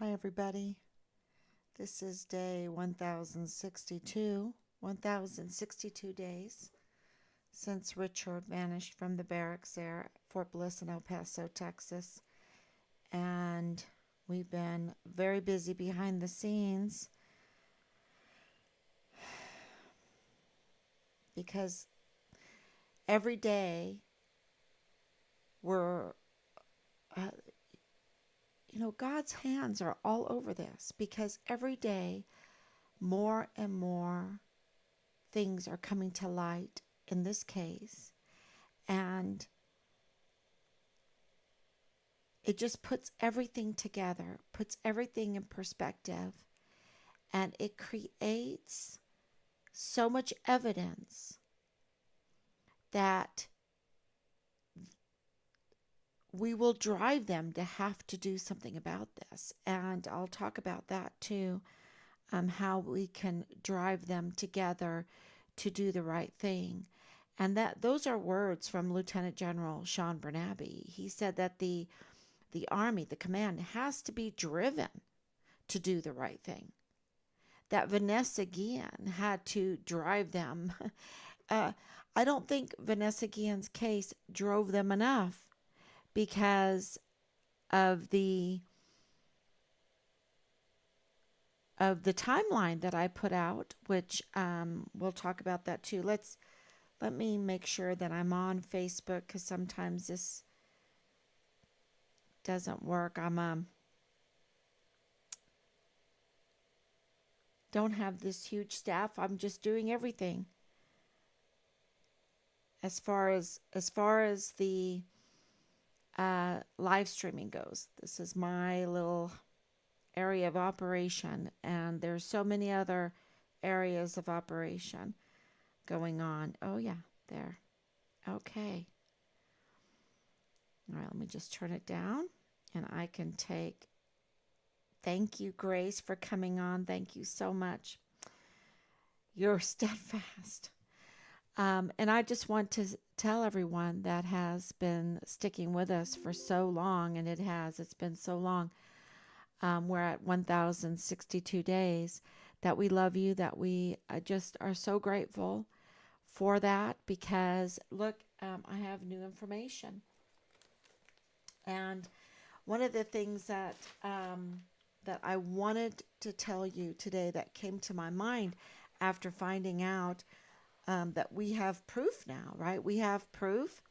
Hi, everybody. This is day 1062 days since Richard vanished from the barracks there at Fort Bliss in El Paso, Texas. And we've been very busy behind the scenes because every day we're, uh, God's hands are all over this because every day more and more things are coming to light in this case. And it just puts everything together, puts everything in perspective, and it creates so much evidence that we will drive them to have to do something about this. And I'll talk about that too, how we can drive them together to do the right thing. And that those are words from Lieutenant General Sean Bernabe. He said that the Army, the command, has to be driven to do the right thing. That Vanessa Guillen had to drive them. uh, I don't think Vanessa Guillen's case drove them enough because of the timeline that I put out, which we'll talk about that too. Let me make sure that I'm on Facebook because sometimes this doesn't work. I'm don't have this huge staff. I'm just doing everything as far as the live streaming goes. This is my little area of operation, and there's so many other areas of operation going on. Oh yeah, there. Okay. All right, let me just turn it down, and I can take. Thank you, Grace, for coming on. Thank you so much. You're steadfast. And I just want to tell everyone that has been sticking with us for so long, and it's been so long. We're at 1,062 days, that we love you, that we just are so grateful for that because, look, I have new information. And one of the things that I wanted to tell you today that came to my mind after finding out that we have proof now, right? We have proof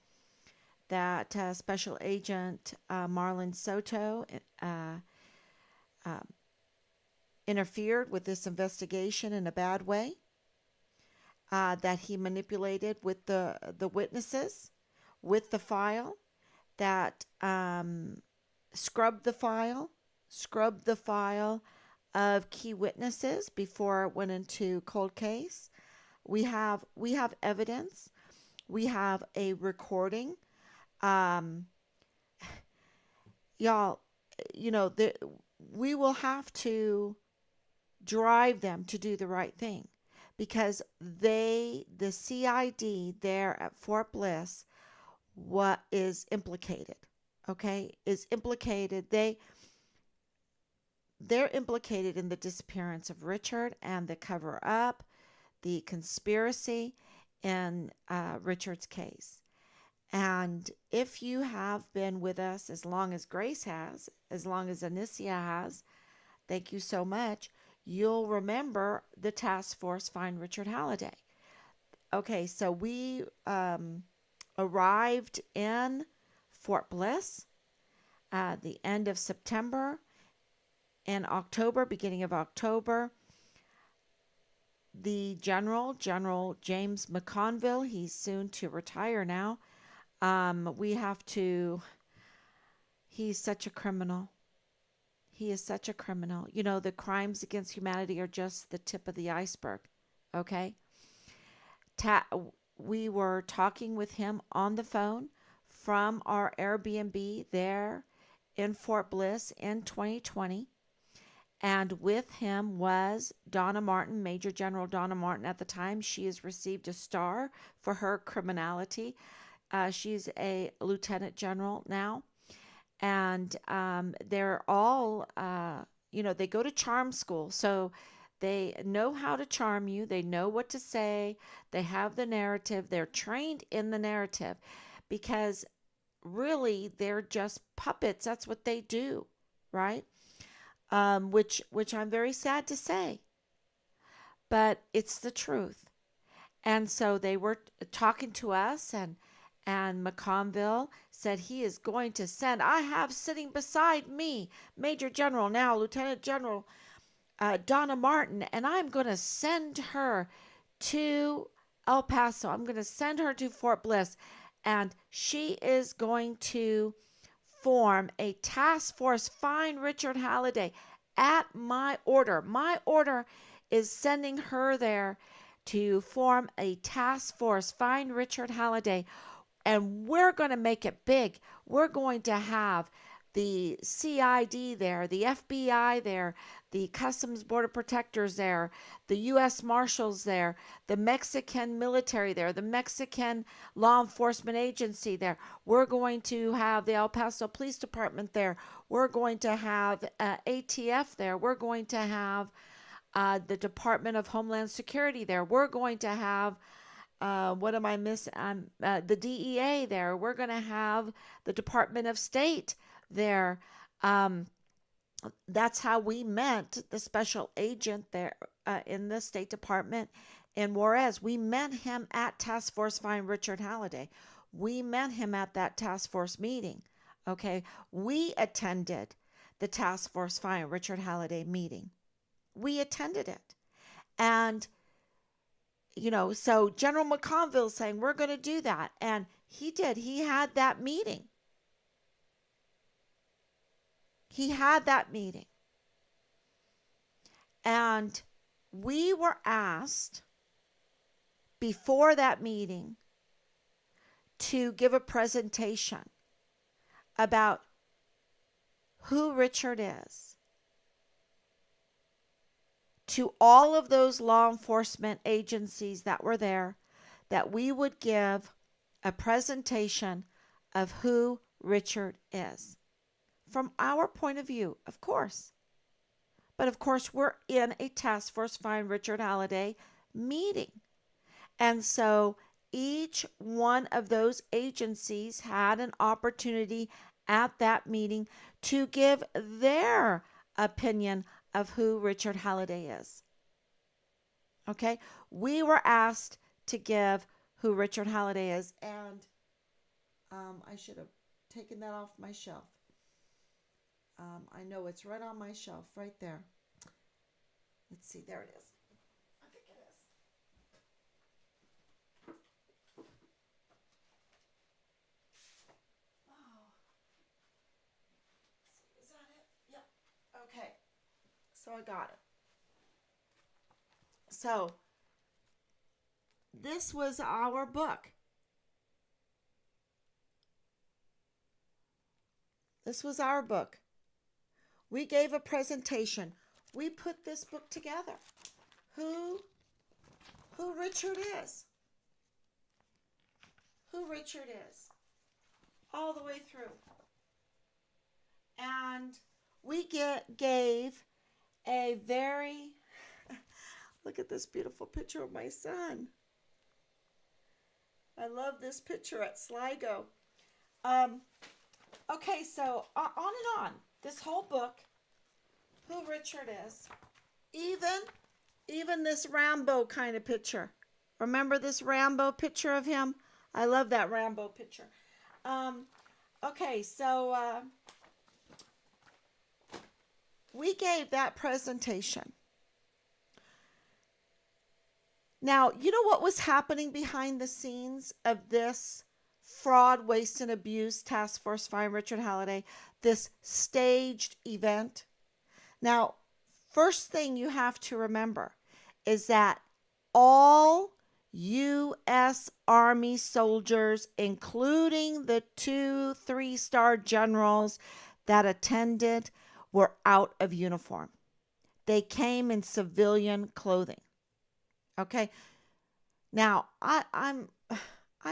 that Special Agent Marlon Soto uh, interfered with this investigation in a bad way, that he manipulated with the witnesses, with the file, that scrubbed the file of key witnesses before it went into cold case. We have evidence. We have a recording. Um, y'all, we will have to drive them to do the right thing because the CID there at Fort Bliss, what is implicated, okay, is implicated. They're implicated in the disappearance of Richard and the cover up, the conspiracy in Richard's case. And if you have been with us as long as Grace has, as long as Anicia has, thank you so much. You'll remember the task force Find Richard Halliday. Okay, so we arrived in Fort Bliss the end of September. In October, beginning of October, the General James McConville, he's soon to retire now. We have to, he's such a criminal. He is such a criminal. The crimes against humanity are just the tip of the iceberg. Okay? We were talking with him on the phone from our Airbnb there in Fort Bliss in 2020. And with him was Donna Martin, Major General Donna Martin at the time. She has received a star for her criminality. She's a lieutenant general now. And they're all they go to charm school. So they know how to charm you. They know what to say. They have the narrative. They're trained in the narrative because really they're just puppets. That's what they do, right? Which I'm very sad to say, but it's the truth. And so they were talking to us, and McConville said he is going to send. I have sitting beside me Major General, now Lieutenant General, Donna Martin, and I'm going to send her to El Paso. I'm going to send her to Fort Bliss, and she is going to form a task force. Find Richard Halliday at my order. My order is sending her there to form a task force. Find Richard Halliday, and we're going to make it big. We're going to have the CID there, the FBI there, the Customs Border Protectors there, the U.S. Marshals there, the Mexican military there, the Mexican law enforcement agency there. We're going to have the El Paso Police Department there. We're going to have ATF there. We're going to have the Department of Homeland Security there. We're going to have what am I missing? The DEA there. We're going to have the Department of State there. That's how we met the special agent there in the State Department in Juarez. We met him at Task Force Find Richard Halliday. We met him at that task force meeting. Okay, we attended the Task Force Find Richard Halliday meeting. We attended it, and so General McConville saying we're going to do that, and he did. He had that meeting. And we were asked before that meeting to give a presentation about who Richard is to all of those law enforcement agencies that were there, that we would give a presentation of who Richard is. From our point of view, of course. But of course, we're in a Task Force Find Richard Halliday meeting. And so each one of those agencies had an opportunity at that meeting to give their opinion of who Richard Halliday is. Okay? We were asked to give who Richard Halliday is, and I should have taken that off my shelf. I know it's right on my shelf, right there. Let's see, there it is. I think it is. Oh. Is that it? Yep. Okay. So I got it. So this was our book. This was our book. We gave a presentation. We put this book together. Who Richard is. Who Richard is. All the way through. And we gave a very, look at this beautiful picture of my son. I love this picture at Sligo. Okay, so on and on. This whole book, who Richard is, even this Rambo kind of picture. Remember this Rambo picture of him? I love that Rambo picture. Okay, so we gave that presentation. Now, you know what was happening behind the scenes of this Fraud, Waste, and Abuse Task Force Find Richard Halliday, this staged event? Now, first thing you have to remember is that all U.S. Army soldiers, including the 2 3-star generals that attended, were out of uniform. They came in civilian clothing. Okay? Now, I'm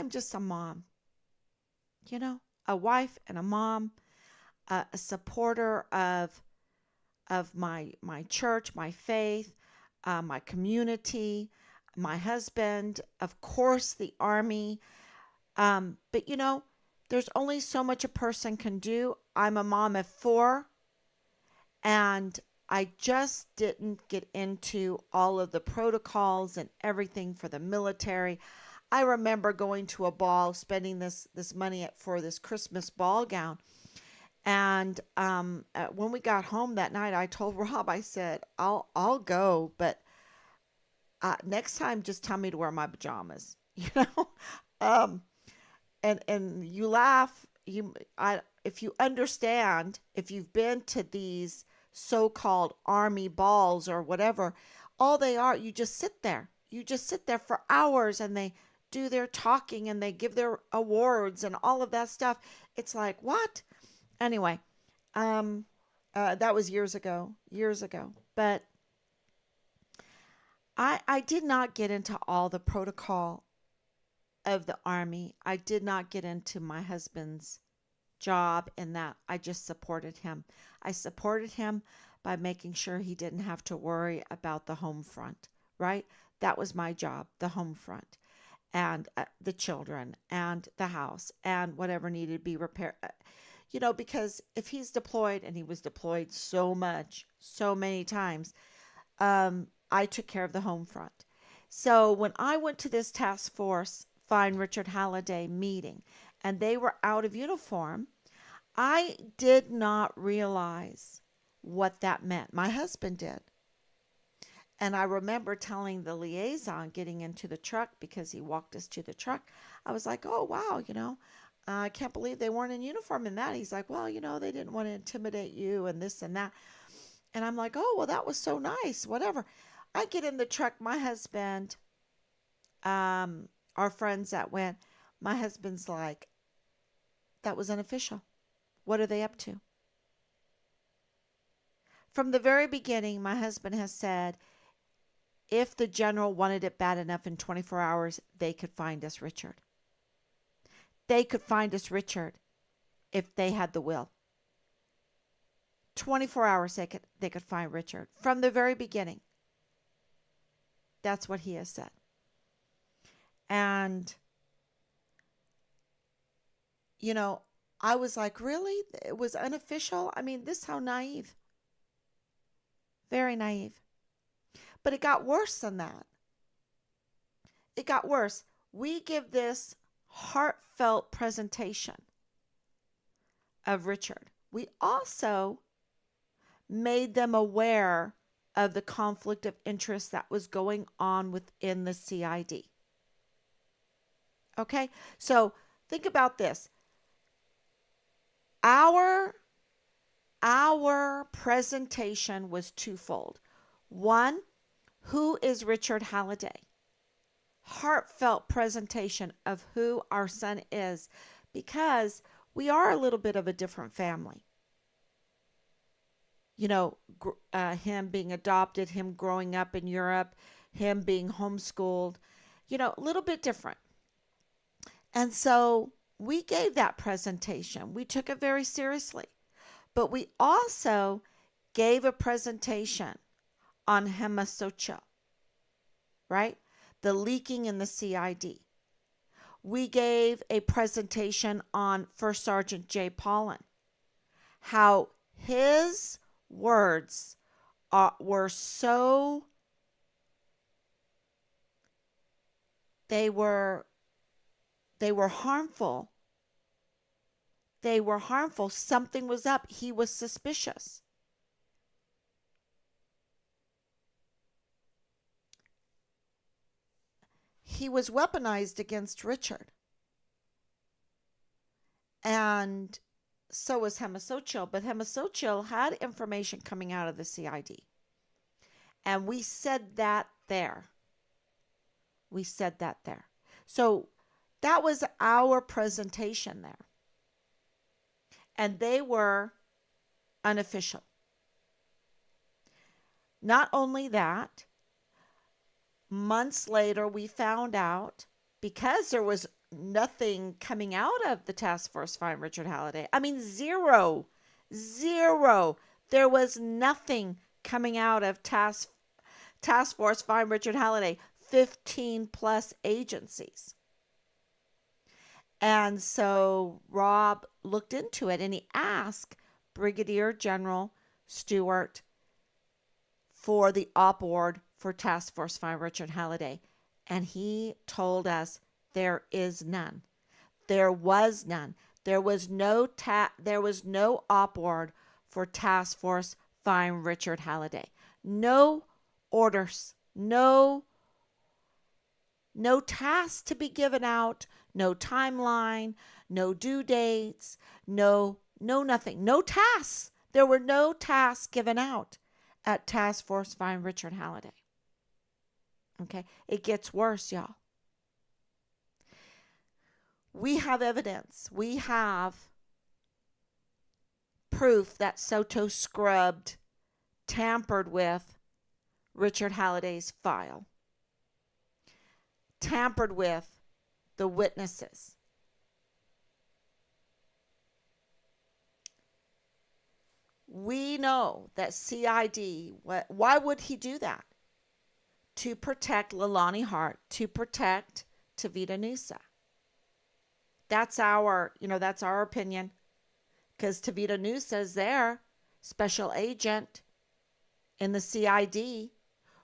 just a mom. A wife and a mom, a supporter of of my church, my faith, my community, my husband, of course, the army. But there's only so much a person can do. I'm a mom of four, and I just didn't get into all of the protocols and everything for the military. I remember going to a ball, spending this money for this Christmas ball gown. And when we got home that night, I told Rob, I said, I'll go, but next time, just tell me to wear my pajamas. Um, and you laugh. If you understand, if you've been to these so-called army balls or whatever, all they are, you just sit there. You just sit there for hours, and they do their talking and they give their awards and all of that stuff. It's like, what? Anyway, um, that was years ago, years ago. But I did not get into all the protocol of the army. I did not get into my husband's job in that. I just supported him. I supported him by making sure he didn't have to worry about the home front, right? That was my job, the home front, and the children and the house and whatever needed to be repaired. Because if he's deployed, and he was deployed so much, so many times, I took care of the home front. So when I went to this task force, Find Richard Halliday meeting, and they were out of uniform, I did not realize what that meant. My husband did. And I remember telling the liaison, getting into the truck, because he walked us to the truck. I was like, oh, wow, I can't believe they weren't in uniform in that. He's like, well, they didn't want to intimidate you and this and that. And I'm like, oh, well, that was so nice, whatever. I get in the truck, my husband, our friends that went, my husband's like, that was unofficial. What are they up to? From the very beginning, my husband has said, if the general wanted it bad enough in 24 hours, they could find us Richard. They could find us Richard if they had the will. 24 hours they could find Richard. From the very beginning. That's what he has said. And I was like, really? It was unofficial? I mean, this how naive. Very naive. But it got worse than that. It got worse. We give this heartfelt presentation of Richard. We also made them aware of the conflict of interest that was going on within the CID. Okay? So think about this. Our presentation was twofold. One, who is Richard Halliday? Heartfelt presentation of who our son is, because we are a little bit of a different family. Him being adopted, him growing up in Europe, him being homeschooled, a little bit different. And so we gave that presentation. We took it very seriously. But we also gave a presentation on Hemasocho, right? The leaking in the CID. We gave a presentation on First Sergeant Jay Paulin, how his words were so, they were harmful. They were harmful. Something was up. He was suspicious. He was weaponized against Richard. And so was Hemasochil. But Hemasochil had information coming out of the CID. And we said that there. We said that there. So that was our presentation there. And they were unofficial. Not only that, months later, we found out, because there was nothing coming out of the task force Find Richard Halliday. I mean, zero. There was nothing coming out of Task Force Find Richard Halliday, 15 plus agencies. And so Rob looked into it and he asked Brigadier General Stewart for the op board for Task Force Find Richard Halliday. And he told us there is none. There was none. There was no op board for Task Force Find Richard Halliday. No orders, no tasks to be given out, no timeline, no due dates, no nothing, no tasks. There were no tasks given out at Task Force Find Richard Halliday. Okay, it gets worse, y'all. We have evidence. We have proof that Soto scrubbed, tampered with Richard Halliday's file, tampered with the witnesses. We know that CID, why would he do that? To protect Leilani Hart, to protect Tavita Nusa. That's our opinion. Because Tavita Nusa is there, special agent in the CID,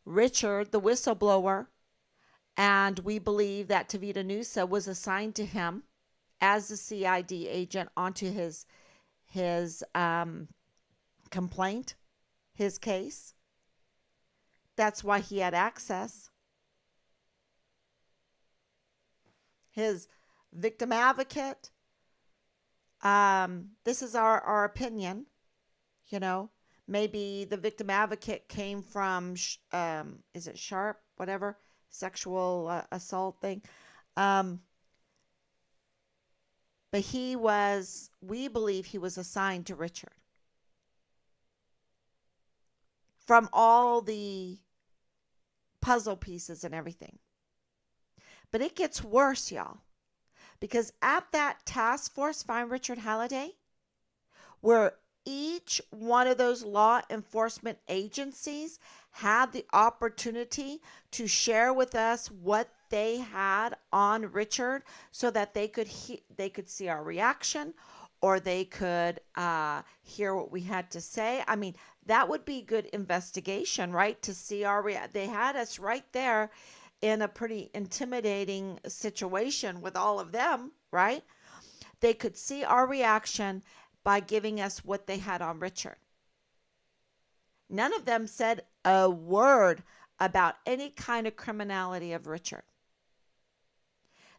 Richard, the whistleblower, and we believe that Tavita Nusa was assigned to him as the CID agent onto his complaint, his case. That's why he had access. His victim advocate. This is our opinion. Maybe the victim advocate came from, is it Sharp? Whatever, sexual assault thing. But we believe he was assigned to Richard. From all the puzzle pieces and everything. But it gets worse, y'all. Because at that Task Force Find Richard Halliday, where each one of those law enforcement agencies had the opportunity to share with us what they had on Richard so that they could see our reaction, or they could hear what we had to say. I mean, that would be good investigation, right? To see they had us right there in a pretty intimidating situation with all of them, right? They could see our reaction by giving us what they had on Richard. None of them said a word about any kind of criminality of Richard.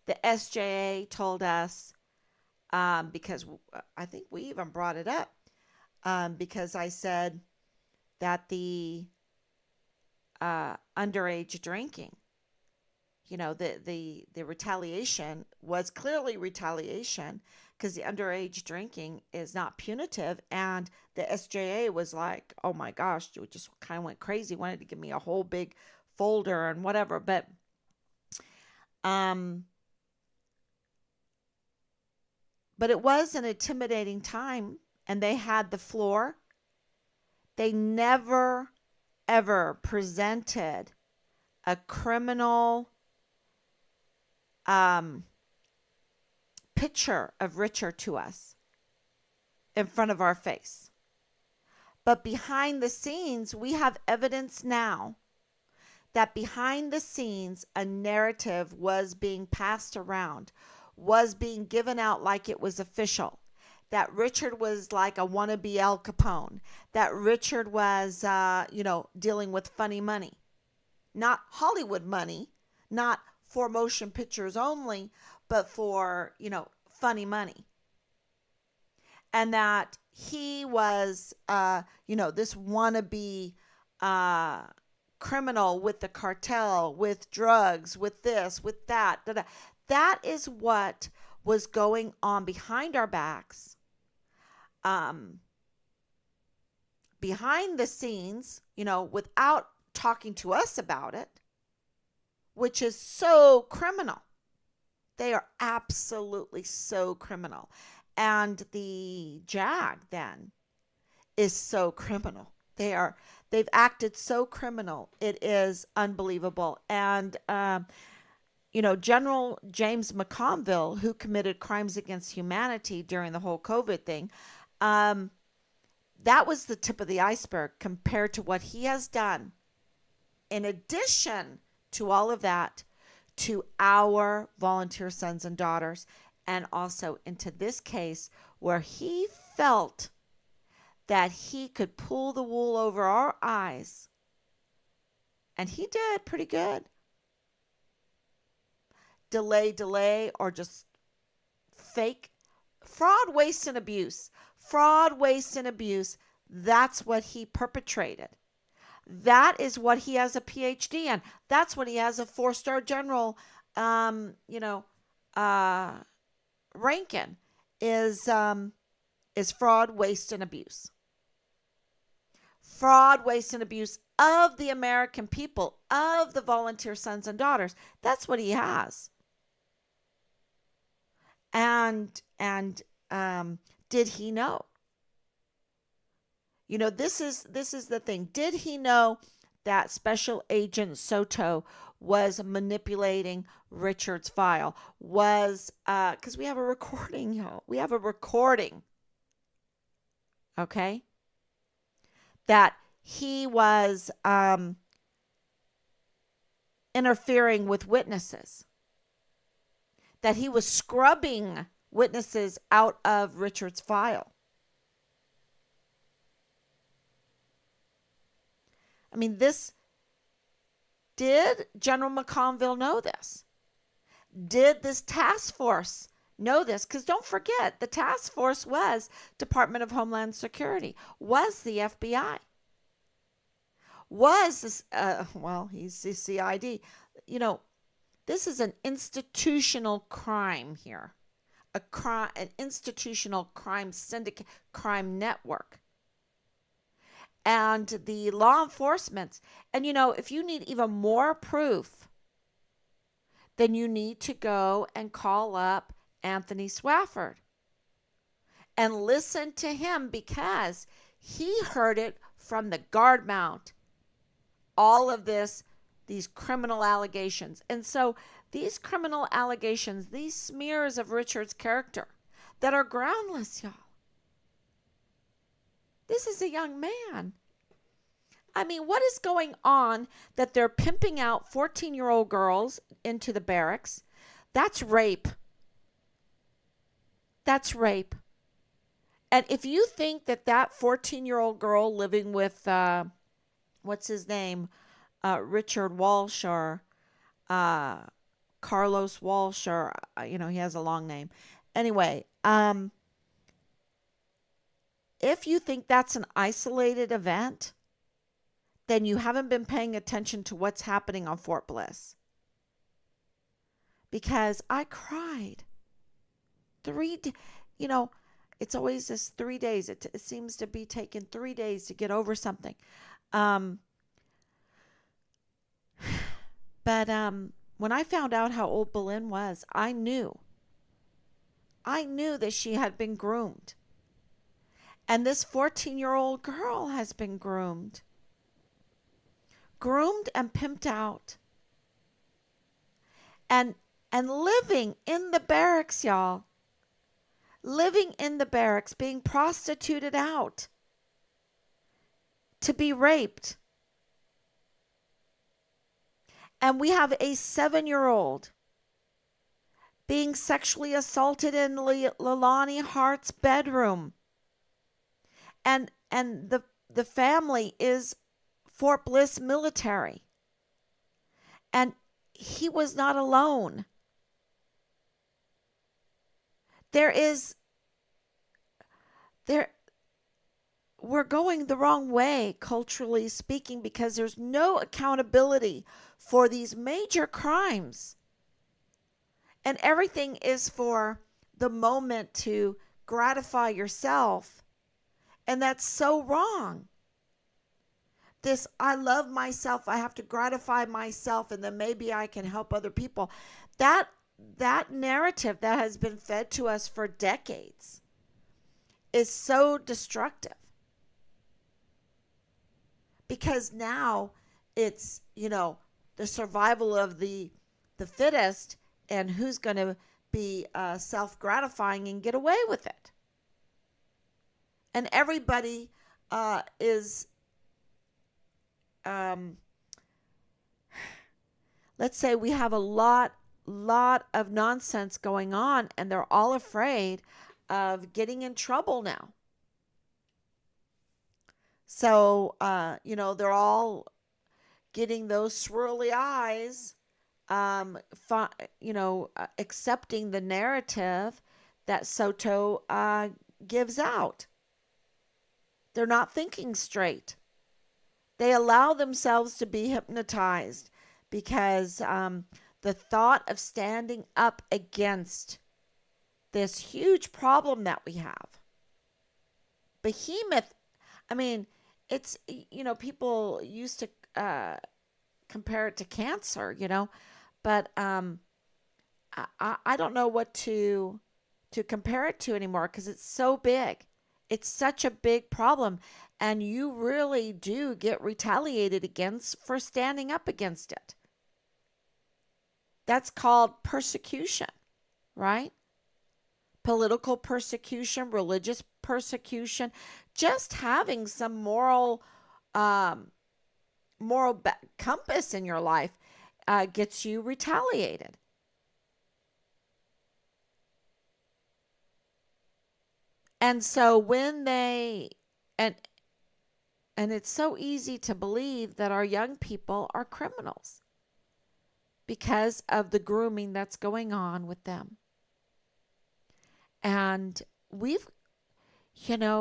The SJA told us, because I think we even brought it up, because I said that the underage drinking, the retaliation was clearly retaliation, because the underage drinking is not punitive. And the SJA was like, oh my gosh, you just kind of went crazy, wanted to give me a whole big folder and whatever. But it was an intimidating time, and they had the floor. They never, ever presented a criminal picture of Richard to us in front of our face. But behind the scenes, we have evidence now that behind the scenes, a narrative was being passed around, was being given out like it was official, that Richard was like a wannabe Al Capone, that Richard was, dealing with funny money, not Hollywood money, not for motion pictures only, but for, funny money. And that he was, this wannabe criminal with the cartel, with drugs, with this, with that. That is what was going on behind our backs, behind the scenes, without talking to us about it, which is so criminal. They are absolutely so criminal. And the JAG then is so criminal. They've acted so criminal. It is unbelievable. And General James McConville, who committed crimes against humanity during the whole COVID thing, um, that was the tip of the iceberg compared to what he has done. In addition to all of that, to our volunteer sons and daughters, and also into this case where he felt that he could pull the wool over our eyes. And he did pretty good. Delay, or just fake fraud, waste, and abuse. Fraud, waste, and abuse. That's what he perpetrated. That is what he has a PhD in. That's what he has a 4-star general, rank in, is fraud, waste, and abuse. Fraud, waste, and abuse of the American people, of the volunteer sons and daughters. That's what he has. And did he know? This is the thing. Did he know that Special Agent Soto was manipulating Richard's file? Because we have a recording, y'all. We have a recording. Okay? That he was interfering with witnesses. That he was scrubbing witnesses out of Richard's file. I mean, did General McConville know this? Did this task force know this? Because don't forget, the task force was Department of Homeland Security, was the FBI, was this, he's the CID. This is an institutional crime here, an institutional crime syndicate, crime network. And the law enforcement, and if you need even more proof, then you need to go and call up Anthony Swafford and listen to him, because he heard it from the guard mount. All of these criminal allegations. And so these criminal allegations, these smears of Richard's character that are groundless, y'all. This is a young man. I mean, what is going on that they're pimping out 14-year-old girls into the barracks? That's rape. That's rape. And if you think that 14-year-old girl living with, what's his name? Richard Walsh, or Carlos Walsh, or, he has a long name. Anyway, if you think that's an isolated event, then you haven't been paying attention to what's happening on Fort Bliss. Because I cried. It's always this 3 days. It seems to be taking 3 days to get over something. But when I found out how old Boleyn was, I knew that she had been groomed. And this 14-year-old girl has been groomed and pimped out. And living in the barracks, y'all. Living in the barracks, being prostituted out to be raped. And we have a 7-year-old being sexually assaulted in Leilani Hart's bedroom. And the family is Fort Bliss military. And he was not alone. We're going the wrong way, culturally speaking, because there's no accountability for these major crimes. And everything is for the moment to gratify yourself. And that's so wrong. This, I love myself, I have to gratify myself, and then maybe I can help other people. That narrative that has been fed to us for decades is so destructive. because now it's, the survival of the fittest, and who's going to be self-gratifying and get away with it. And everybody is, um, let's say we have a lot of nonsense going on, and they're all afraid of getting in trouble now. So, they're all getting those swirly eyes, accepting the narrative that Soto gives out. They're not thinking straight. They allow themselves to be hypnotized because the thought of standing up against this huge problem that we have, behemoth. I mean, it's, people used to compare it to cancer, but I don't know what to compare it to anymore because it's so big. It's such a big problem, and you really do get retaliated against for standing up against it. That's called persecution, right? Political persecution, religious persecution, just having some um, compass in your life gets you retaliated. And so when they and and it's so easy to believe that our young people are criminals because of the grooming that's going on with them. And we've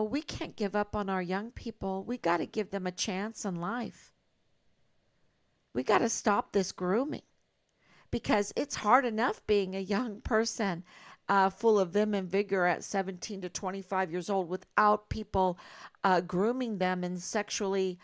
we can't give up on our young people. We got to give them a chance in life. We got to stop this grooming because it's hard enough being a young person full of vim and vigor at 17 to 25 years old without people grooming them and sexually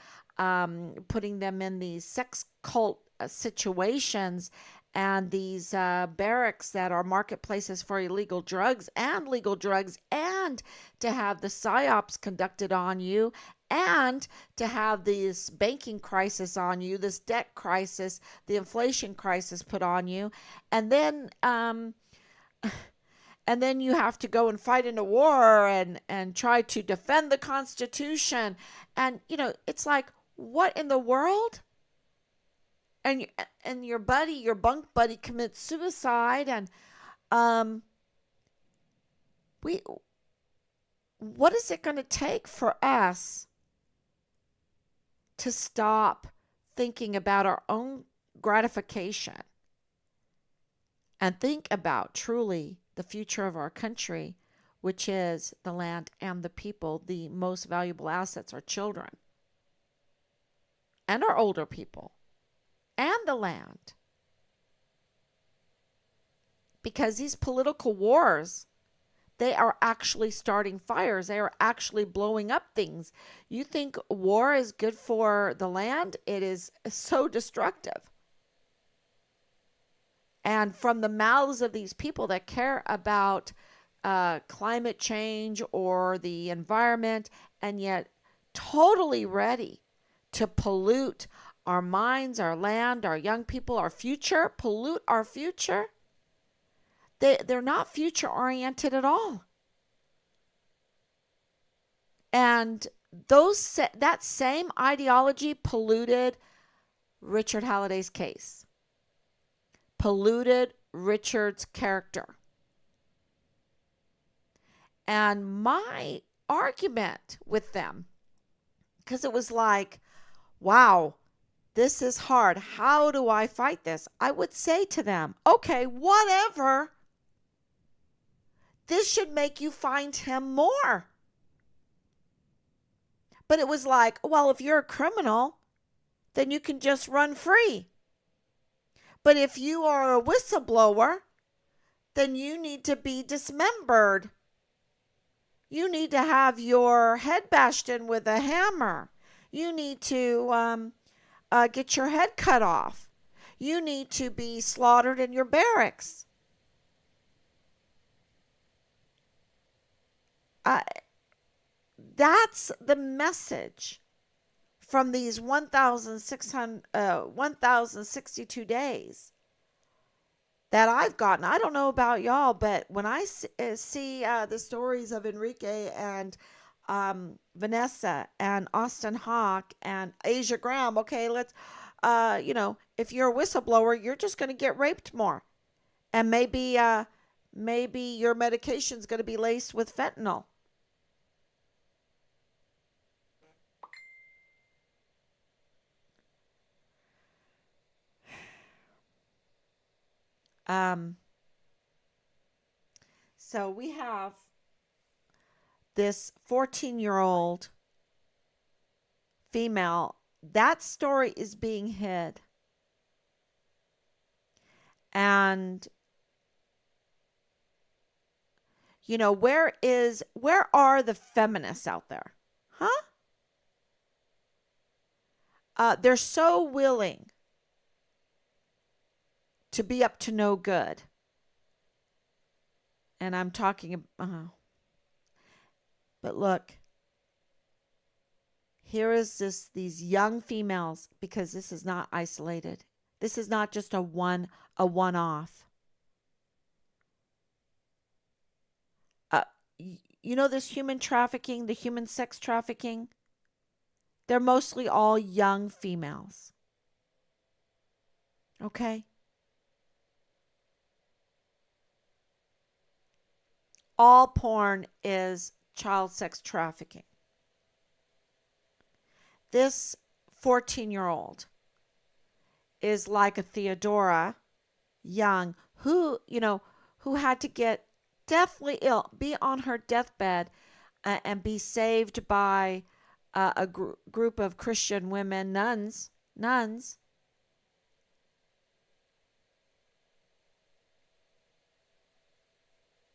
putting them in these sex cult situations and these barracks that are marketplaces for illegal drugs and legal drugs, and to have the psyops conducted on you, and to have this banking crisis on you, this debt crisis, the inflation crisis put on you, and then you have to go and fight in a war and try to defend the Constitution, and it's like, what in the world? And your bunk buddy commits suicide, and we what is it going to take for us to stop thinking about our own gratification and think about truly the future of our country, which is the land and the people? The most valuable assets are children and our older people and the land. Because these political wars, they are actually starting fires. They are actually blowing up things. You think war is good for the land? It is so destructive. And from the mouths of these people that care about climate change or the environment, and yet totally ready to pollute our minds, our land, our young people, our future, pollute our future. They're not future oriented at all. And that same ideology polluted Richard Halliday's case, polluted Richard's character. And my argument with them, because it was like, wow, this is hard. How do I fight this? I would say to them, okay, whatever. This should make you find him more. But it was like, well, if you're a criminal, then you can just run free. But if you are a whistleblower, then you need to be dismembered. You need to have your head bashed in with a hammer. You need to get your head cut off. You need to be slaughtered in your barracks. That's the message from these 1,600, 1,062 days that I've gotten. I don't know about y'all, but when I see the stories of Enrique and Vanessa and Austin Hawk and Asia Graham, okay, if you're a whistleblower, you're just going to get raped more. And maybe your medication's going to be laced with fentanyl. Um, so we have this 14-year-old female. That story is being hid. And where are the feminists out there? Huh? They're so willing to be up to no good. And I'm talking but look, here is these young females, because this is not isolated. This is not just a one-off. This human trafficking, the human sex trafficking, they're mostly all young females. Okay? All porn is child sex trafficking. This 14-year-old is like a Theodora Young who had to get deathly ill, be on her deathbed, and be saved by a group of Christian women, nuns.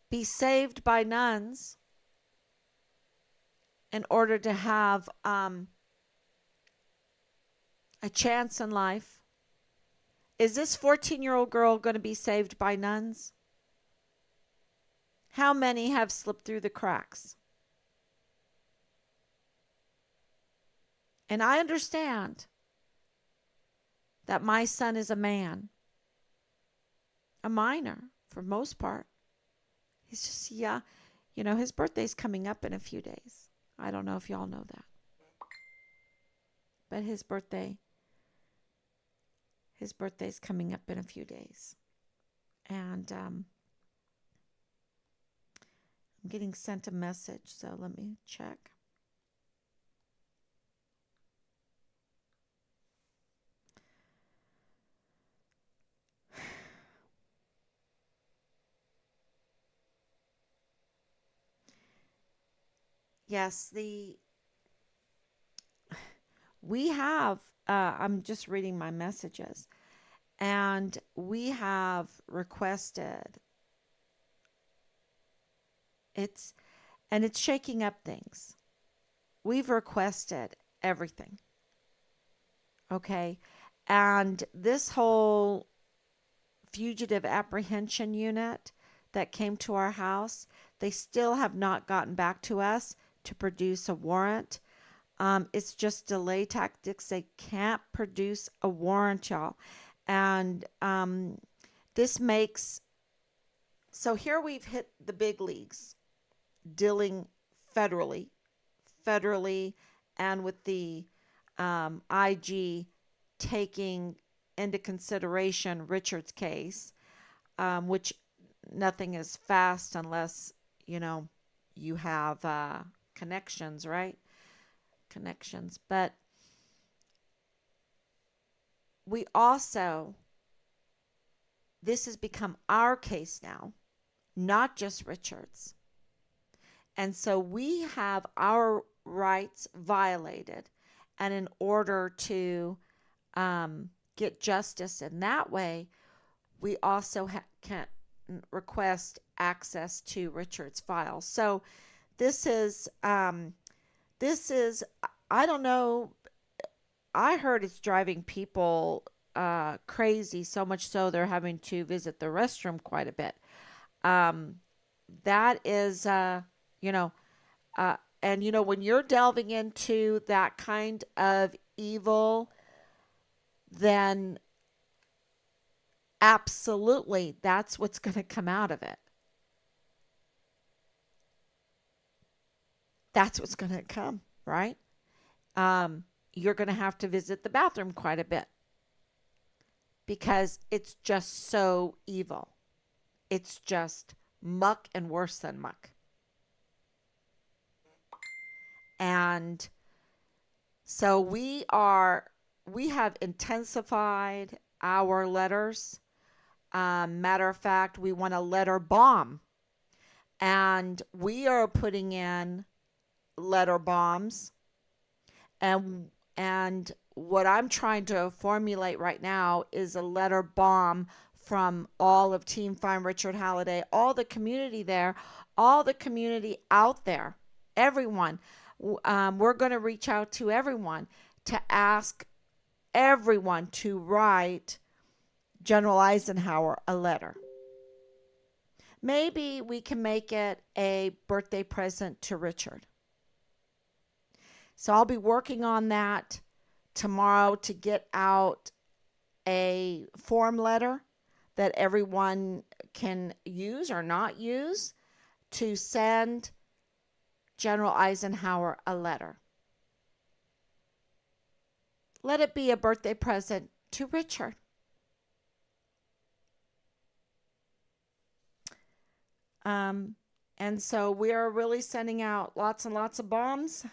Be saved by nuns in order to have a chance in life. Is this 14-year-old girl going to be saved by nuns? How many have slipped through the cracks? And I understand that my son is a man, a minor for most part. He's just, his birthday's coming up in a few days. I don't know if y'all know that. But his birthday's coming up in a few days. And I'm getting sent a message, so let me check. Yes, we have, I'm just reading my messages, and we have requested, it's shaking up things. We've requested everything. Okay. And this whole fugitive apprehension unit that came to our house, they still have not gotten back to us to produce a warrant. It's just delay tactics. They can't produce a warrant, y'all. And this makes, so here we've hit the big leagues, dealing federally, and with the IG taking into consideration Richard's case, which nothing is fast unless, you have connections, right? Connections. But we also, this has become our case now, not just Richard's. And so we have our rights violated. And in order to get justice in that way, we also can request access to Richard's files. So this is, I don't know, I heard it's driving people crazy, so much so they're having to visit the restroom quite a bit. That is, and when you're delving into that kind of evil, then absolutely that's what's going to come out of it. That's what's going to come, right? Um, you're going to have to visit the bathroom quite a bit because it's just so evil. It's just muck and worse than muck. And so we have intensified our letters. Matter of fact, we want a letter bomb, and we are putting in letter bombs. And what I'm trying to formulate right now is a letter bomb from all of Team Find Richard Halliday, all the community there, all the community out there, everyone. We're going to reach out to everyone to ask everyone to write General Eisenhower a letter. Maybe we can make it a birthday present to Richard. So I'll be working on that tomorrow to get out a form letter that everyone can use or not use to send General Eisenhower a letter. Let it be a birthday present to Richard. And so we are really sending out lots and lots of bombs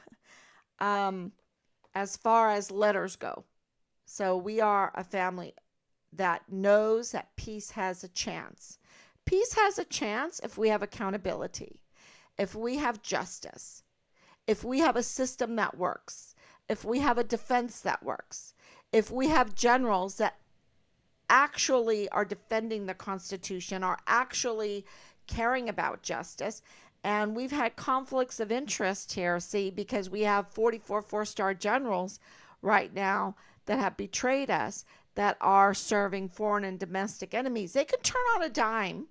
as far as letters go. So we are a family that knows that peace has a chance. Peace has a chance if we have accountability, if we have justice, if we have a system that works, if we have a defense that works, if we have generals that actually are defending the Constitution, are actually caring about justice. And we've had conflicts of interest here, see, because we have 44 four-star generals right now that have betrayed us, that are serving foreign and domestic enemies. They could turn on a dime.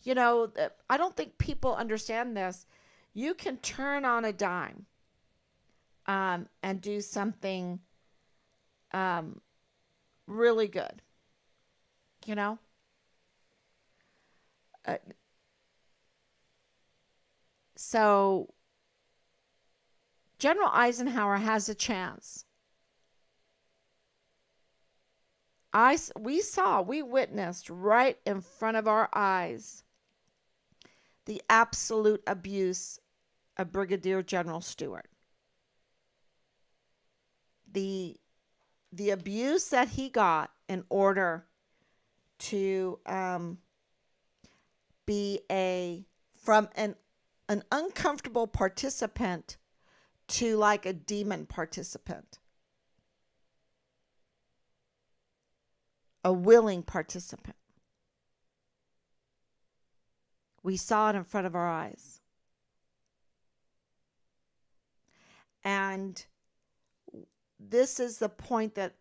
You know, I don't think people understand this. You can turn on a dime and do something really good, you know? So General Eisenhower has a chance. We witnessed right in front of our eyes the absolute abuse of Brigadier General Stewart. The abuse that he got in order to be from an uncomfortable participant to like a demon participant, a willing participant. We saw it in front of our eyes. And this is the point that,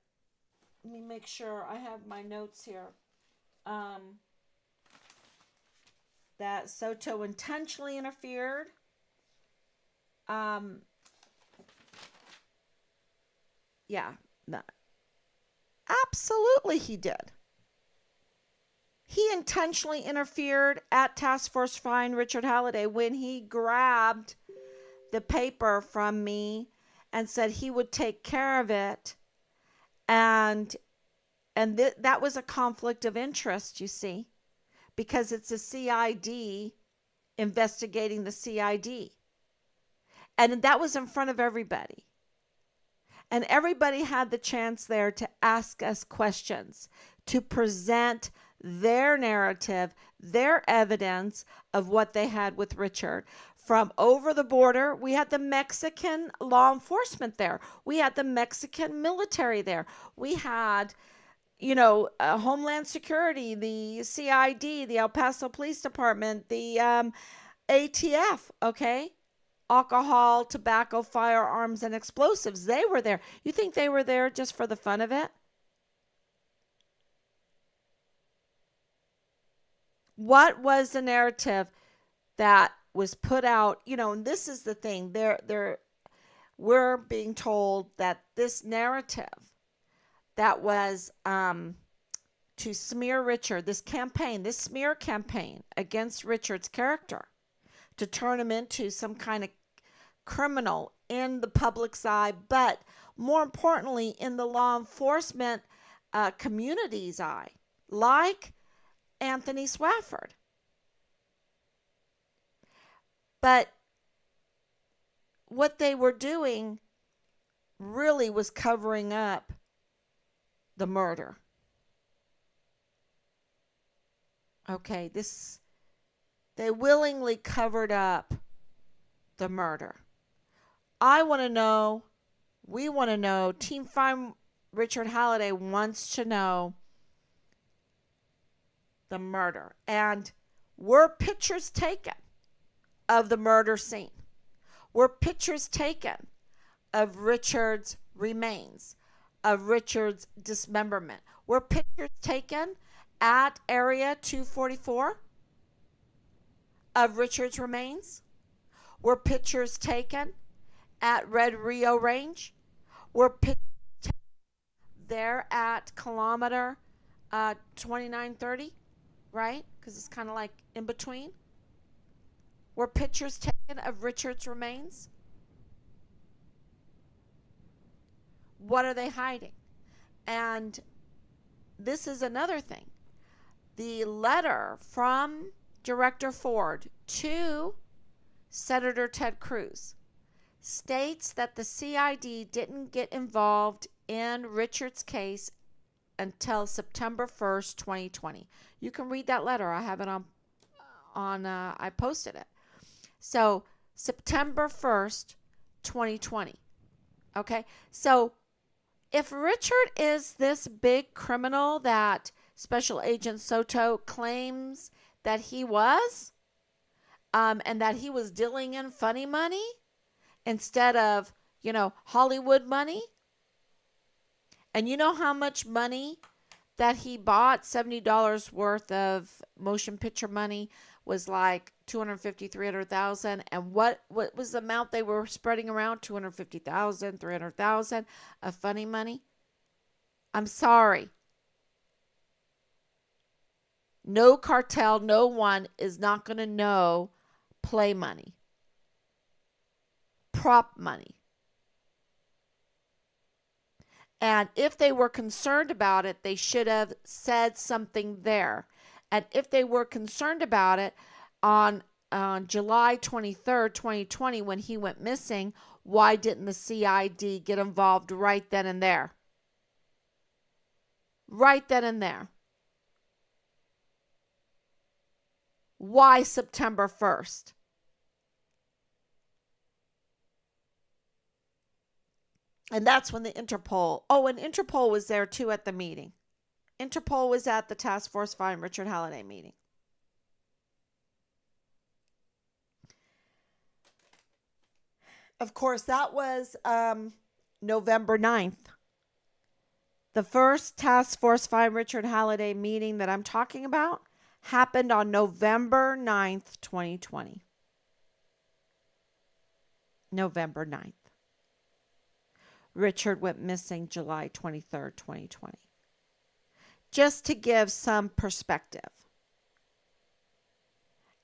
let me make sure I have my notes here. That Soto intentionally interfered. Yeah, no, absolutely he did. He intentionally interfered at Task Force Find Richard Halliday when he grabbed the paper from me and said he would take care of it. And that was a conflict of interest, you see, because it's a CID investigating the CID. And that was in front of everybody. And everybody had the chance there to ask us questions, to present their narrative, their evidence of what they had with Richard. From over the border, we had the Mexican law enforcement there. We had the Mexican military there. We had, Homeland Security, the CID, the El Paso Police Department, the ATF, okay? Alcohol, tobacco, firearms, and explosives. They were there. You think they were there just for the fun of it? What was the narrative that was put out? And this is the thing. we're being told that this narrative that was to smear Richard, this campaign, this smear campaign against Richard's character, to turn him into some kind of criminal in the public's eye, but more importantly, in the law enforcement community's eye, like Anthony Swafford. But what they were doing really was covering up the murder. Okay, they willingly covered up the murder. I want to know, we want to know, Team Find Richard Halliday wants to know the murder. And were pictures taken of the murder scene? Were pictures taken of Richard's remains, of Richard's dismemberment? Were pictures taken at Area 244 of Richard's remains? Were pictures taken at Red Rio Range? Were pictures taken there at kilometer 2930, right? Because it's kind of like in between. Were pictures taken of Richard's remains? What are they hiding? And this is another thing. The letter from Director Ford to Senator Ted Cruz states that the CID didn't get involved in Richard's case until September 1st, 2020. You can read that letter. I have it on I posted it. So September 1st, 2020. Okay. So if Richard is this big criminal that Special Agent Soto claims that he was, and that he was dealing in funny money instead of, Hollywood money. And you know how much money that he bought, $70 worth of motion picture money, was like $250,000, $300,000. And what was the amount they were spreading around? $250,000, $300,000 of funny money. I'm sorry. No cartel, no one is not going to know play money, prop money. And if they were concerned about it, they should have said something there. And if they were concerned about it on July 23rd, 2020, when he went missing, why didn't the CID get involved right then and there? Right then and there. Why September 1st? And that's when the Interpol, and Interpol was there too at the meeting. Interpol was at the Task Force Find Richard Halliday meeting. Of course, that was November 9th. The first Task Force Find Richard Halliday meeting that I'm talking about happened on November 9th, 2020. November 9th. Richard went missing July 23rd, 2020. Just to give some perspective.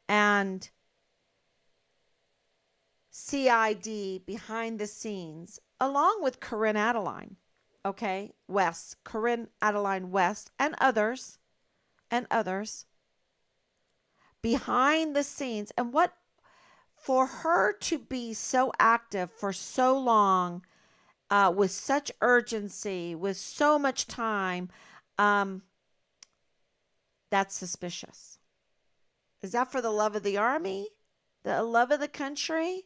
And CID behind the scenes, along with Corinne Adeline, Corinne Adeline West, and others, behind the scenes. And what, for her to be so active for so long, with such urgency, with so much time, that's suspicious. Is that for the love of the army? The love of the country?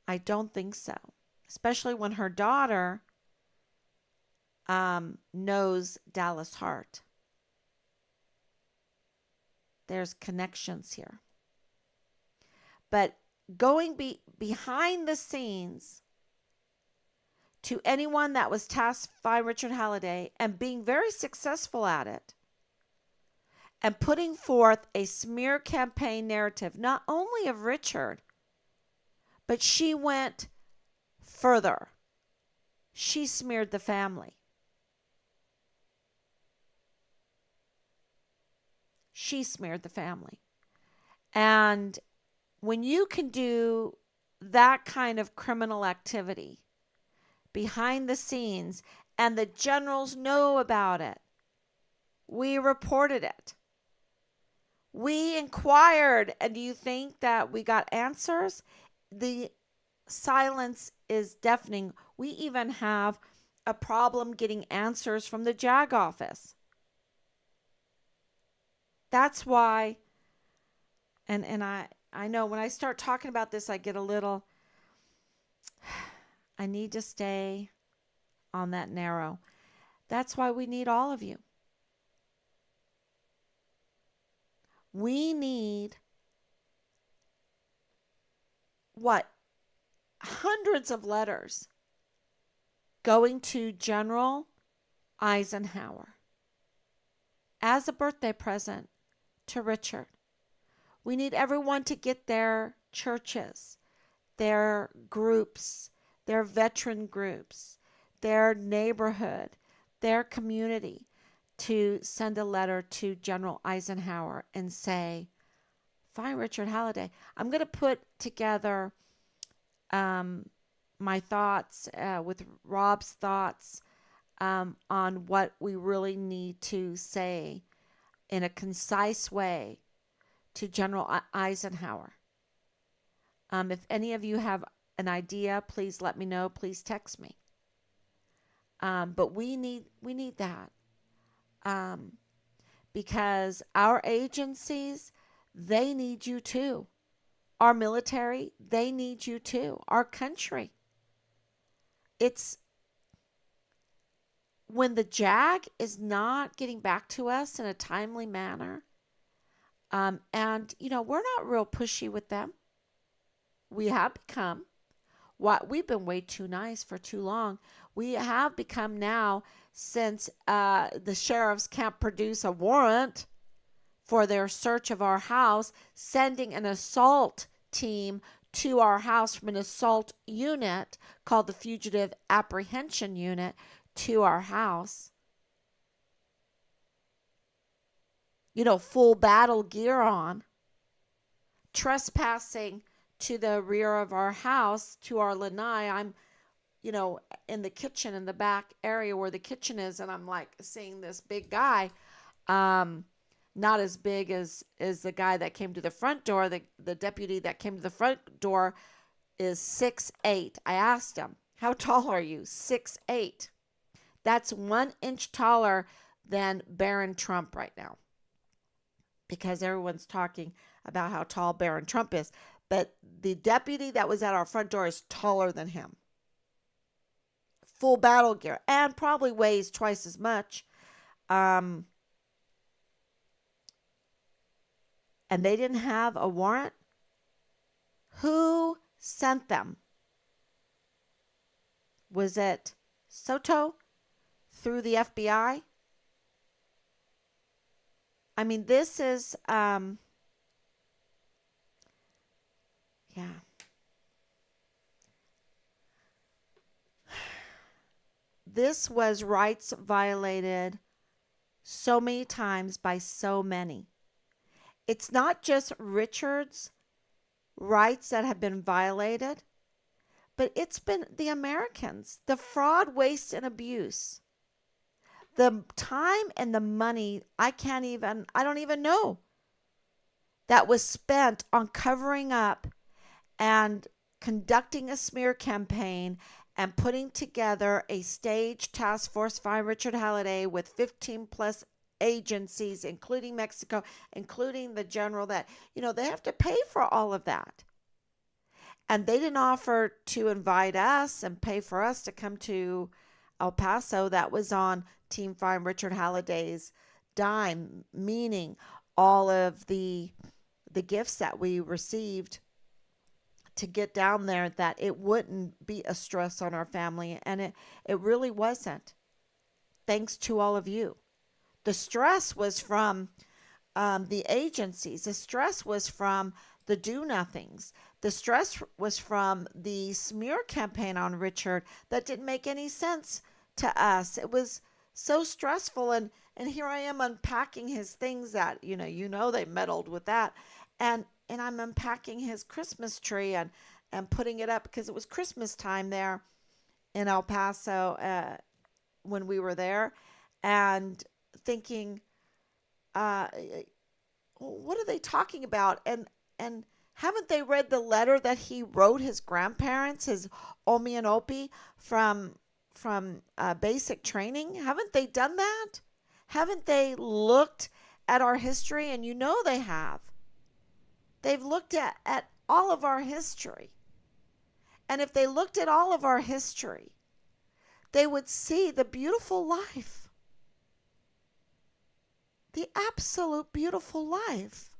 I don't think so. Especially when her daughter knows Dallas Hart. There's connections here. But going behind the scenes to anyone that was tasked by Richard Halliday and being very successful at it and putting forth a smear campaign narrative, not only of Richard, But she went further. She smeared the family. She smeared the family. And when you can do that kind of criminal activity behind the scenes and the generals know about it, we reported it. We inquired, and do you think that we got answers? The silence is deafening. We even have a problem getting answers from the JAG office. That's why, and I know when I start talking about this, I get a little, I need to stay on that narrow. That's why we need all of you. We need what? Hundreds of letters going to General Eisenhower as a birthday present to Richard. We need everyone to get their churches, their groups, their veteran groups, their neighborhood, their community to send a letter to General Eisenhower and say, find Richard Halliday. I'm going to put together my thoughts with Rob's thoughts on what we really need to say in a concise way to General Eisenhower. If any of you have an idea, please let me know. Please text me. But we need that because our agencies, they need you too. Our military, they need you too. Our country. It's when the JAG is not getting back to us in a timely manner. And, we're not real pushy with them. We have become we've been way too nice for too long. We have become now, since the sheriffs can't produce a warrant for their search of our house, sending an assault team to our house from an assault unit called the Fugitive Apprehension Unit to our house. Full battle gear on, trespassing to the rear of our house, to our lanai. I'm, in the kitchen, in the back area where the kitchen is, and I'm like seeing this big guy, not as big as the guy that came to the front door. The deputy that came to the front door is 6'8". I asked him, how tall are you? 6'8". That's 1 inch taller than Barron Trump right now, because everyone's talking about how tall Barron Trump is. But the deputy that was at our front door is taller than him. Full battle gear, and probably weighs twice as much. And they didn't have a warrant. Who sent them? Was it Soto through the FBI? I mean, this is, yeah. This was rights violated so many times by so many. It's not just Richard's rights that have been violated, but it's been the Americans, the fraud, waste, and abuse. The time and the money, I don't even know, that was spent on covering up and conducting a smear campaign and putting together a staged task force, Find Richard Halliday, with 15 plus agencies, including Mexico, including the general, that, they have to pay for all of that. And they didn't offer to invite us and pay for us to come to El Paso. That was on Team Find Richard Halliday's dime, meaning all of the gifts that we received to get down there, that it wouldn't be a stress on our family. And it really wasn't, thanks to all of you. The stress was from the agencies. The stress was from the do-nothings, The stress was from the smear campaign on Richard that didn't make any sense to us. It was so stressful, and here I am unpacking his things that, they meddled with that. And I'm unpacking his Christmas tree and putting it up because it was Christmas time there in El Paso when we were there, and thinking, uh, what are they talking about? And haven't they read the letter that he wrote his grandparents, his Omi and Opie, from basic training? Haven't they done that? Haven't they looked at our history? And they have. They've looked at all of our history. And if they looked at all of our history, they would see the beautiful life, the absolute beautiful life.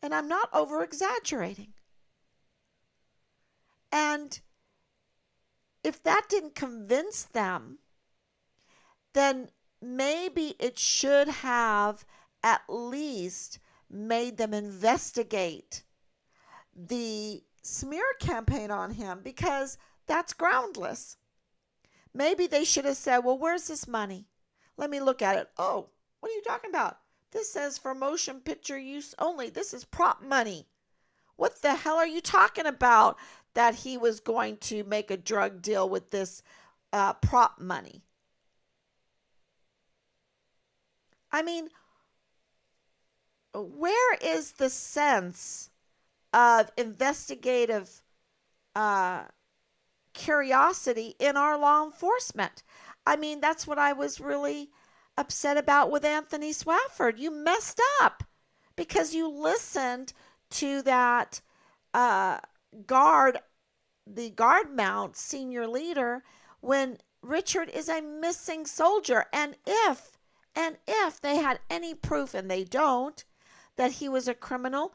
And I'm not over exaggerating. And if that didn't convince them, then maybe it should have at least made them investigate the smear campaign on him, because that's groundless. Maybe they should have said, well, where's this money? Let me look at it. Oh, what are you talking about? This says for motion picture use only. This is prop money. What the hell are you talking about that he was going to make a drug deal with this prop money? I mean, where is the sense of investigative curiosity in our law enforcement? I mean, that's what I was really upset about with Anthony Swafford. You messed up because you listened to that guard, the guard mount senior leader, when Richard is a missing soldier. And if they had any proof, and they don't, that he was a criminal,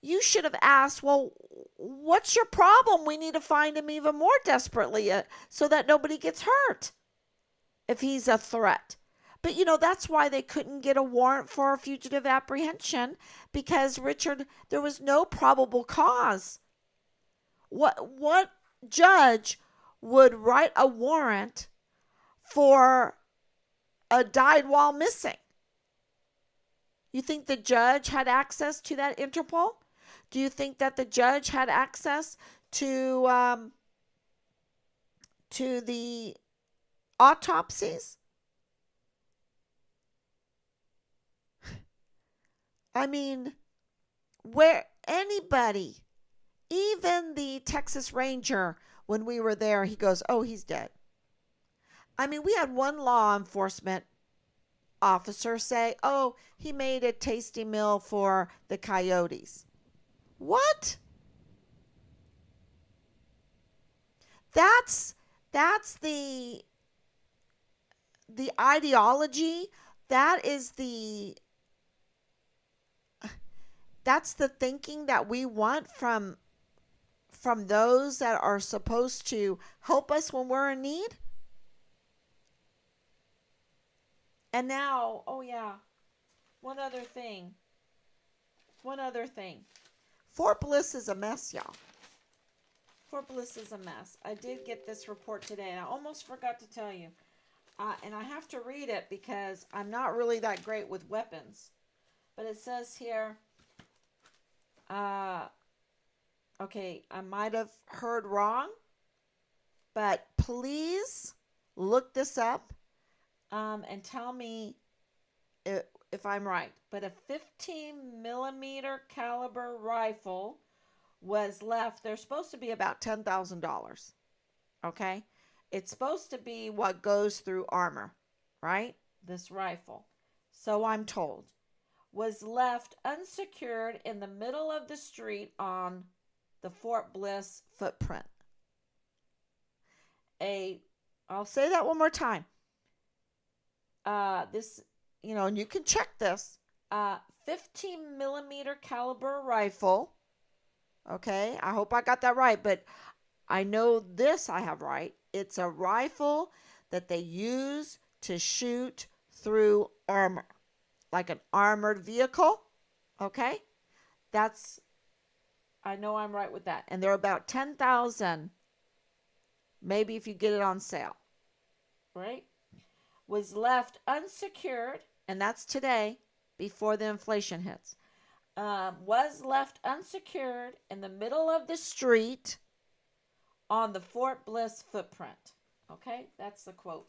you should have asked, well, what's your problem? We need to find him even more desperately so that nobody gets hurt if he's a threat. But, that's why they couldn't get a warrant for fugitive apprehension, because Richard, there was no probable cause. What judge would write a warrant for a died while missing? You think the judge had access to that Interpol? Do you think that the judge had access to the autopsies? I mean, where anybody, even the Texas Ranger, when we were there, he goes, oh, he's dead. I mean, we had one law enforcement officer say, oh, he made a tasty meal for the coyotes. What? That's the ideology. That's the thinking that we want from those that are supposed to help us when we're in need. And now, oh yeah, one other thing. Fort Bliss is a mess, y'all. Fort Bliss is a mess. I did get this report today, and I almost forgot to tell you. And I have to read it because I'm not really that great with weapons. But it says here, okay, I might have heard wrong, but please look this up and tell me if I'm right. But a 15 millimeter caliber rifle was left. They're supposed to be about $10,000. Okay? It's supposed to be what goes through armor, right? This rifle. So I'm told. Was left unsecured in the middle of the street on the Fort Bliss footprint. I'll say that one more time. This, and you can check this. 15 millimeter caliber rifle. Okay, I hope I got that right, but I know this I have right. It's a rifle that they use to shoot through armor, like an armored vehicle. Okay, that's I know I'm right with that. And they're about 10,000, maybe if you get it on sale, right? Was left unsecured, and that's today before the inflation hits. Was left unsecured in the middle of the street on the Fort Bliss footprint. Okay, that's the quote.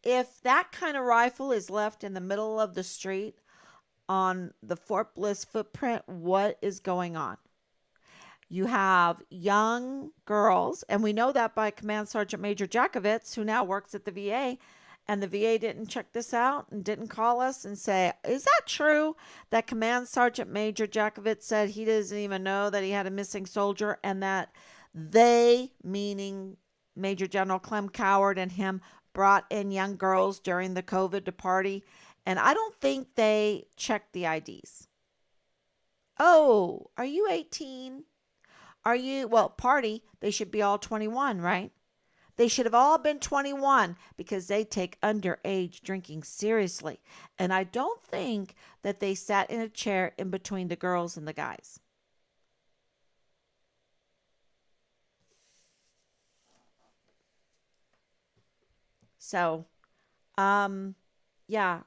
If that kind of rifle is left in the middle of the street on the Fort Bliss footprint, what is going on? You have young girls, and we know that by Command Sergeant Major Jakovitz, who now works at the VA. And the VA didn't check this out and didn't call us and say, is that true that Command Sergeant Major Jakovitz said he doesn't even know that he had a missing soldier, and that they, meaning Major General Clem Coward and him, brought in young girls during the COVID to party? And I don't think they checked the IDs. Oh, are you 18? Are you, well, party, they should be all 21, right? They should have all been 21 because they take underage drinking seriously. And I don't think that they sat in a chair in between the girls and the guys. So, yeah,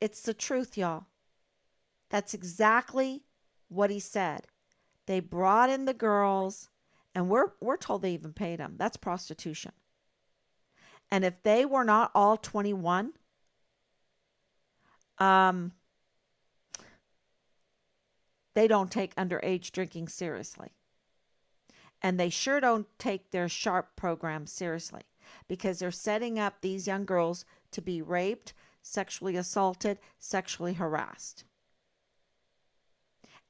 it's the truth, y'all. That's exactly what he said. They brought in the girls, and we're told they even paid them. That's prostitution. And if they were not all 21, um, they don't take underage drinking seriously. And they sure don't take their SHARP program seriously, because they're setting up these young girls to be raped, sexually assaulted, sexually harassed.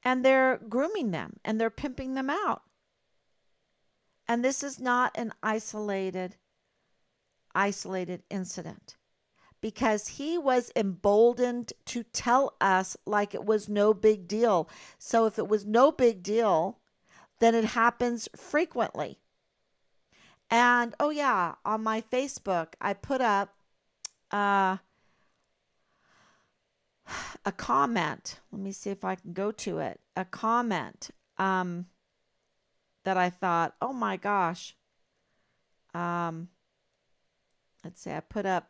And they're grooming them and they're pimping them out. And this is not an isolated incident, because he was emboldened to tell us like it was no big deal. So if it was no big deal, then it happens frequently. And oh yeah, on my Facebook, I put up a comment. Let me see if I can go to it. A comment that I thought, oh my gosh. Let's see, I put up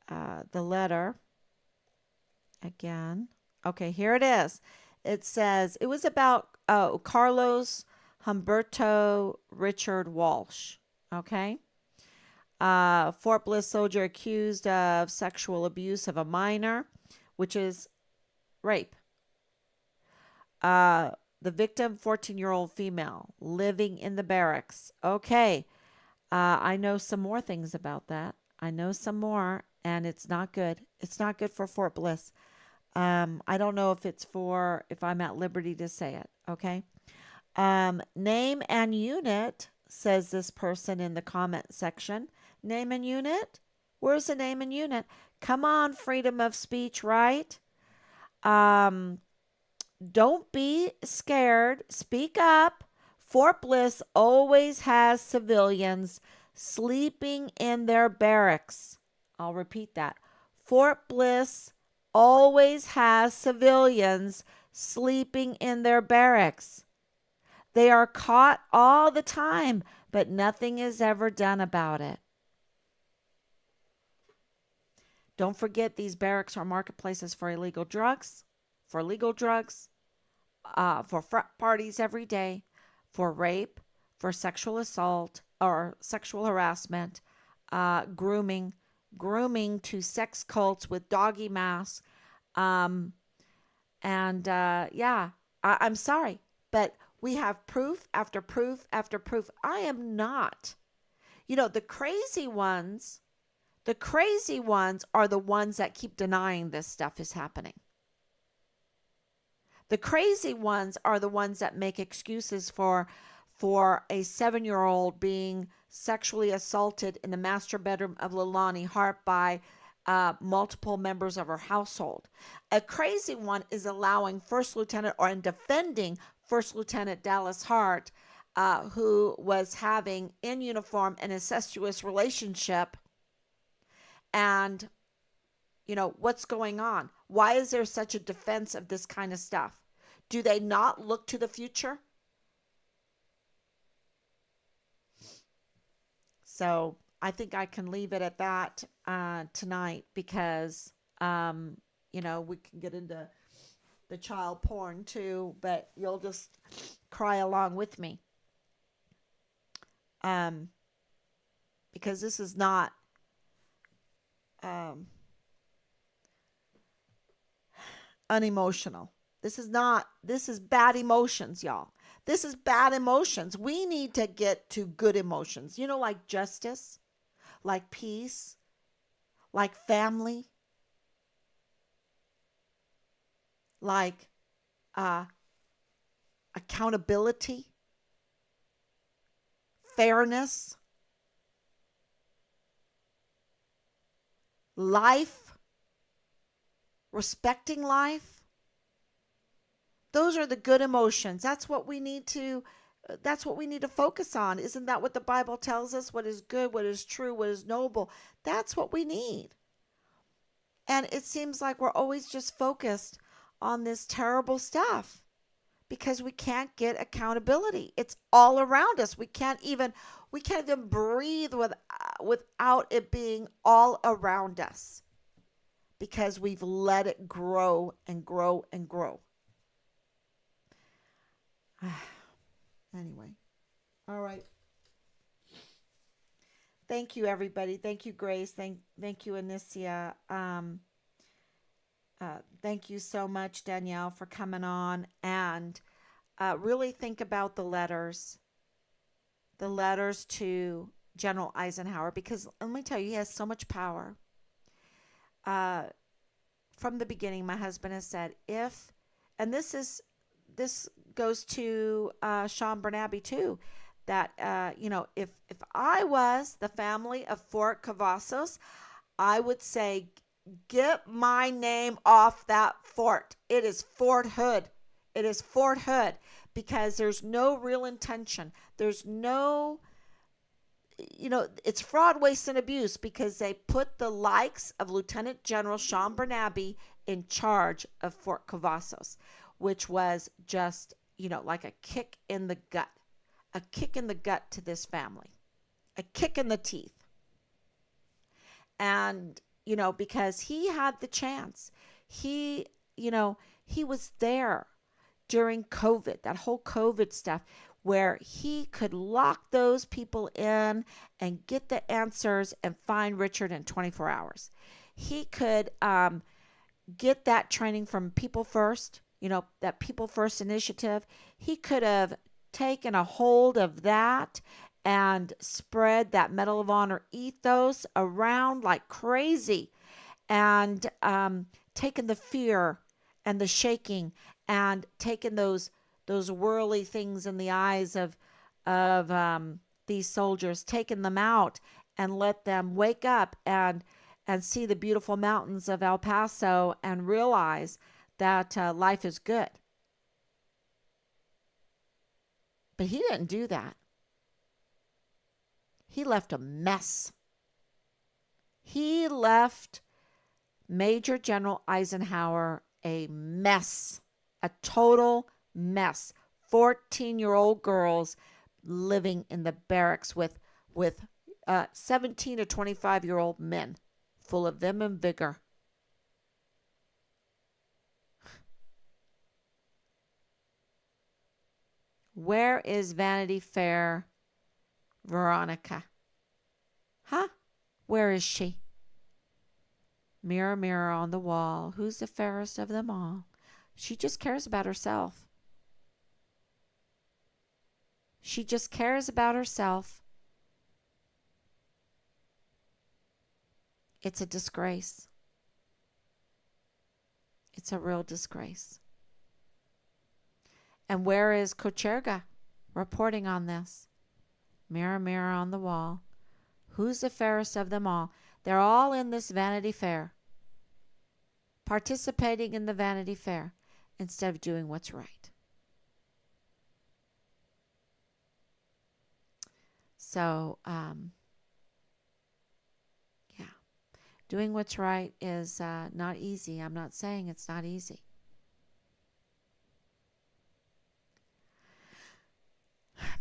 the letter again. Okay, here it is. It says, it was about Carlos Humberto Richard Walsh. Okay. Fort Bliss soldier accused of sexual abuse of a minor, which is rape. The victim, 14-year-old female, living in the barracks. Okay. I know some more things about that. I know some more, and it's not good. It's not good for Fort Bliss. I don't know if I'm at liberty to say it. Okay. Name and unit, says this person in the comment section. Name and unit? Where's the name and unit? Come on, freedom of speech, right? Don't be scared. Speak up. Fort Bliss always has civilians sleeping in their barracks. I'll repeat that. Fort Bliss always has civilians sleeping in their barracks. They are caught all the time, but nothing is ever done about it. Don't forget, these barracks are marketplaces for illegal drugs, for frat parties every day, for rape, for sexual assault or sexual harassment, grooming to sex cults with doggy masks. I'm sorry, but we have proof after proof after proof. I am not. The crazy ones are the ones that keep denying this stuff is happening. The crazy ones are the ones that make excuses for a 7-year-old being sexually assaulted in the master bedroom of Leilani Hart by multiple members of her household. A crazy one is allowing First Lieutenant or defending First Lieutenant Dallas Hart, who was having in uniform an incestuous relationship, and What's going on? Why is there such a defense of this kind of stuff? Do they not look to the future? So I think I can leave it at that tonight because, we can get into the child porn too, but you'll just cry along with me um, because this is not um, unemotional. This is bad emotions, y'all. This is bad emotions. We need to get to good emotions, like justice, like peace, like family, like uh, accountability, fairness, life, respecting life. Those are the good emotions. That's what we need to focus on. Isn't that what the Bible tells us? What is good, what is true, what is noble? That's what we need. And it seems like we're always just focused on this terrible stuff because we can't get accountability. It's all around us. We can't even breathe without it being all around us because we've let it grow and grow and grow. Anyway, all right. Thank you, everybody. Thank you, Grace. Thank you, Anicia. Thank you so much, Danielle, for coming on and really think about the letters to General Eisenhower, because let me tell you, he has so much power. Uh, from the beginning, my husband has said, and this goes to Sean Bernabe too, that if I was the family of Fort Cavazos, I would say, get my name off that fort. It is Fort Hood. It is Fort Hood because there's no real intention. There's no, it's fraud, waste, and abuse because they put the likes of Lieutenant General Sean Bernabe in charge of Fort Cavazos, which was just, like a kick in the gut to this family, a kick in the teeth. And, because he had the chance, he, he was there during COVID, that whole COVID stuff, where he could lock those people in and get the answers and find Richard in 24 hours. He could get that training from People First, that People First initiative. He could have taken a hold of that and spread that Medal of Honor ethos around like crazy and taken the fear and the shaking and taken those whirly things in the eyes of these soldiers, taken them out and let them wake up and see the beautiful mountains of El Paso and realize that life is good. But he didn't do that. He left a mess. He left Major General Eisenhower a mess, a total mess. 14-year-old girls living in the barracks with 17 to 25-year-old men full of vim and vigor. Where is Vanity Fair Veronica? Huh? Where is she? Mirror, mirror on the wall, who's the fairest of them all? She just cares about herself. She just cares about herself. It's a disgrace. It's a real disgrace. And where is Kocherga reporting on this? Mirror, mirror on the wall, who's the fairest of them all? They're all in this Vanity Fair, participating in the Vanity Fair instead of doing what's right. So, yeah. Doing what's right is not easy. I'm not saying it's not easy.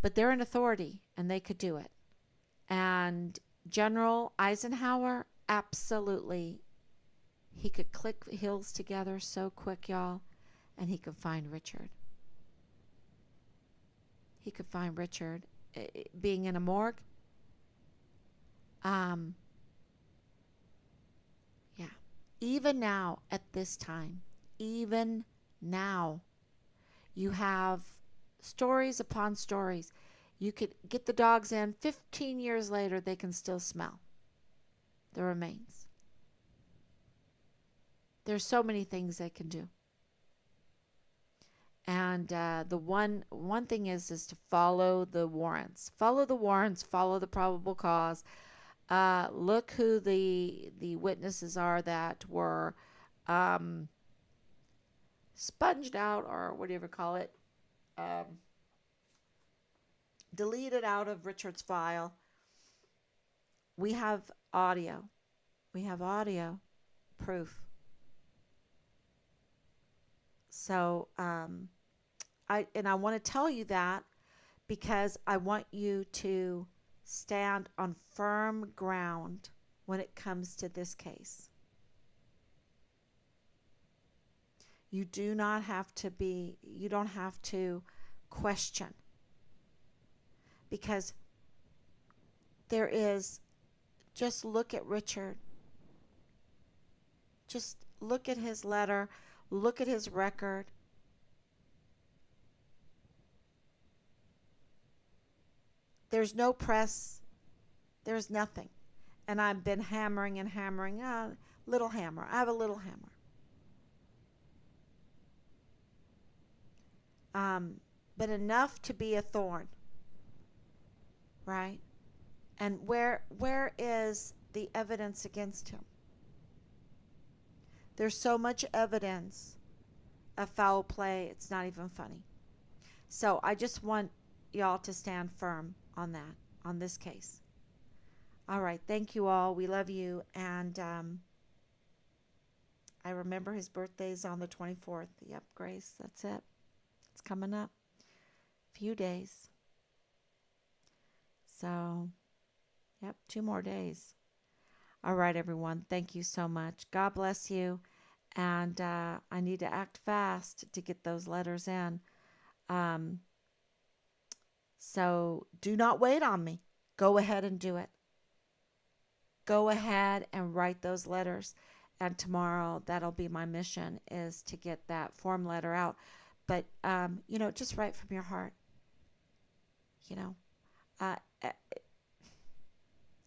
But they're an authority and they could do it. And General Eisenhower, absolutely, he could click heels together so quick, y'all, and he could find Richard. He could find Richard. Being in a morgue, um, yeah. Even now, at this time, even now, you have stories upon stories. You could get the dogs in. 15 years later, they can still smell the remains. There's so many things they can do. And the one thing is to follow the warrants. Follow the warrants. Follow the probable cause. Look who the witnesses are that were um, sponged out, or whatever you call it, um, deleted out of Richard's file. We have audio. We have audio proof. So I want to tell you that because I want you to stand on firm ground when it comes to this case. You do not have to be, you don't have to question, because there is, just look at Richard. Just look at his letter, look at his record. There's no press, there's nothing. And I've been hammering and hammering, little hammer. I have a little hammer. But enough to be a thorn, right? And where is the evidence against him? There's so much evidence of foul play, it's not even funny. So I just want y'all to stand firm on that, on this case. All right, thank you all. We love you. And I remember his birthday's on the 24th. Yep, Grace, that's it. It's coming up. Few days. So, yep, 2 more days. All right, everyone. Thank you so much. God bless you. And I need to act fast to get those letters in. So do not wait on me. Go ahead and do it. Go ahead and write those letters. And tomorrow, that'll be my mission, is to get that form letter out. But, just write from your heart. Uh,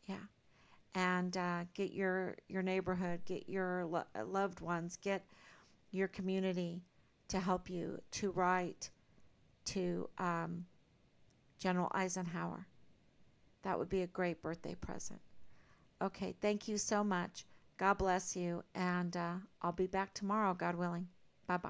yeah. And get your neighborhood, get your loved ones, get your community to help you to write to General Eisenhower. That would be a great birthday present. Okay, thank you so much. God bless you, and I'll be back tomorrow, God willing. Bye-bye.